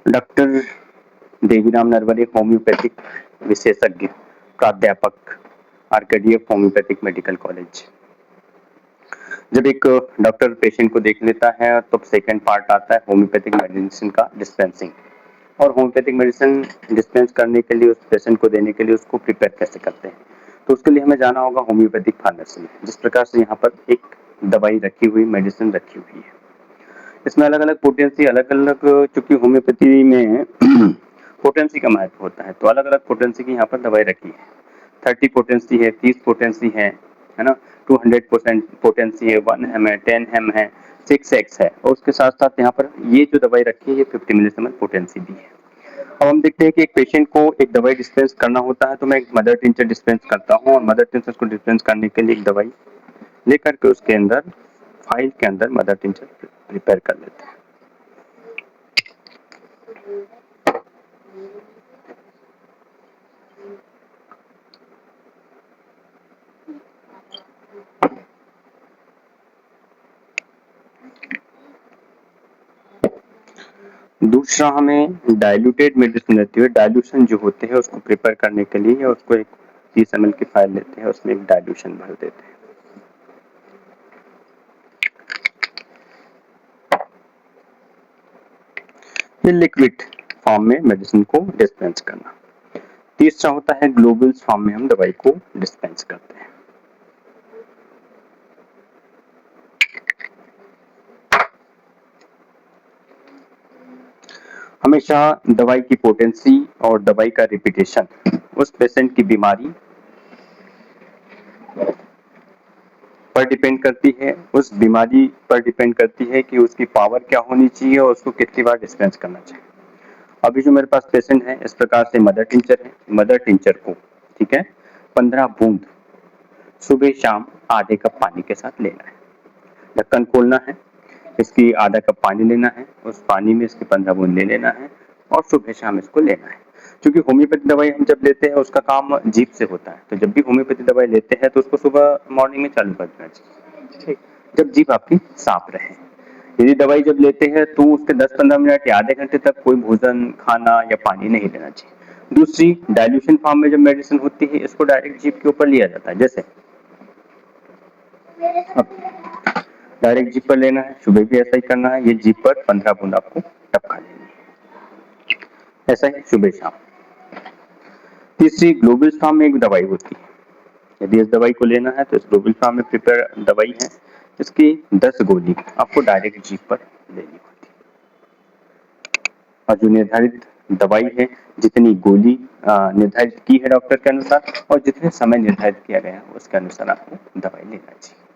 Doctor Deviram Narware, homeopathic विशेषज्ञ, प्राध्यापक, RKDF homeopathic medical college. जब एक डॉक्टर पेशेंट को देख लेता है तो सेकंड पार्ट आता है होम्योपैथिक मेडिसिन का डिस्पेंसिंग। और होम्योपैथिक मेडिसिन डिस्पेंस करने के लिए उस पेशेंट को देने के लिए उसको प्रिपेयर कैसे करते हैं, तो उसके लिए हमें जाना होगा होम्योपैथिक फार्मेसी में। जिस प्रकार से यहाँ पर एक दवाई रखी हुई, मेडिसिन रखी हुई है, इसमें अलग अलग पोटेंसी, अलग अलग, चूंकि होम्योपैथी में पोटेंसी का महत्व होता है, तो अलग अलग पोटेंसी की यहाँ पर दवाई रखी है। 30 पोटेंसी है, 30 पोटेंसी है ना, 200% पोटेंसी है, 1 एम है, 10 एम है, 6x है, और उसके साथ साथ यहाँ पर ये जो दवाई रखी है ये 50 मिलीसीमेन पोटेंसी भी है। अब हम देखते हैं कि एक पेशेंट को एक दवाई डिस्पेंस करना होता है, तो मैं एक मदर टिंचर डिस्पेंस करता हूँ, और मदर टिंचर को डिस्पेंस करने के लिए एक दवाई लेकर के उसके अंदर फाइल के अंदर मदर टिंचर प्रिपेयर कर लेते हैं। दूसरा हमें डाइल्यूटेड मेडिसिन रहती है, डाइल्यूशन जो होते हैं उसको प्रिपेयर करने के लिए उसको एक 30 ml की फाइल लेते हैं, उसमें एक डाइल्यूशन भर देते हैं। ये लिक्विड फॉर्म में मेडिसिन को डिस्पेंस करना। तीसरा होता है ग्लोबुल्स फॉर्म में हम दवाई को डिस्पेंस करते हैं। हमेशा दवाई की पोटेंसी और दवाई का रिपीटेशन उस पेशेंट की बीमारी पर डिपेंड करती है, उस बीमारी पर डिपेंड करती है कि उसकी पावर क्या होनी चाहिए और उसको कितनी बार डिस्पेंस करना चाहिए। अभी जो मेरे पास पेशेंट है, इस प्रकार से मदर टिंचर है, मदर टिंचर को, ठीक है, 15 बूंद सुबह शाम आधे कप पानी के साथ लेना है। ढक्कन खोलना है, इसकी आधा कप पानी लेना है, उस पानी में इसके 15 बूंद ले लेना है और सुबह शाम इसको लेना है। क्योंकि होम्योपैथी दवाई हम जब लेते हैं उसका काम जीभ से होता है, तो जब भी होम्योपैथी दवाई लेते हैं तो उसको सुबह मॉर्निंग में चालू कर देना चाहिए, ठीक, जब जीभ आपकी साफ रहे। यदि दवाई जब लेते हैं तो उसके 10-15 मिनट या आधे घंटे तक कोई भोजन, खाना या पानी नहीं लेना चाहिए। दूसरी, डाइल्यूशन फॉर्म में जब मेडिसिन होती है इसको डायरेक्ट जीभ के ऊपर लिया जाता है, जैसे डायरेक्ट जीभ पर लेना है, सुबह भी ऐसा ही करना है, ये जीभ पर 15 बूंद आपको टपका लेनी है, ऐसा ही सुबह शाम। तीसरी, ग्लोबल फॉर्म में एक दवाई होती है, यदि इस दवाई को लेना है तो इस ग्लोबल फॉर्म में प्रिपेयर दवाई है, इसकी 10 गोली आपको डायरेक्ट जीभ पर लेनी होती है। और जो निर्धारित दवाई है, जितनी गोली निर्धारित की है डॉक्टर के अनुसार और जितने समय निर्धारित किया गया है उसके अनुसार आपको दवाई लेना चाहिए।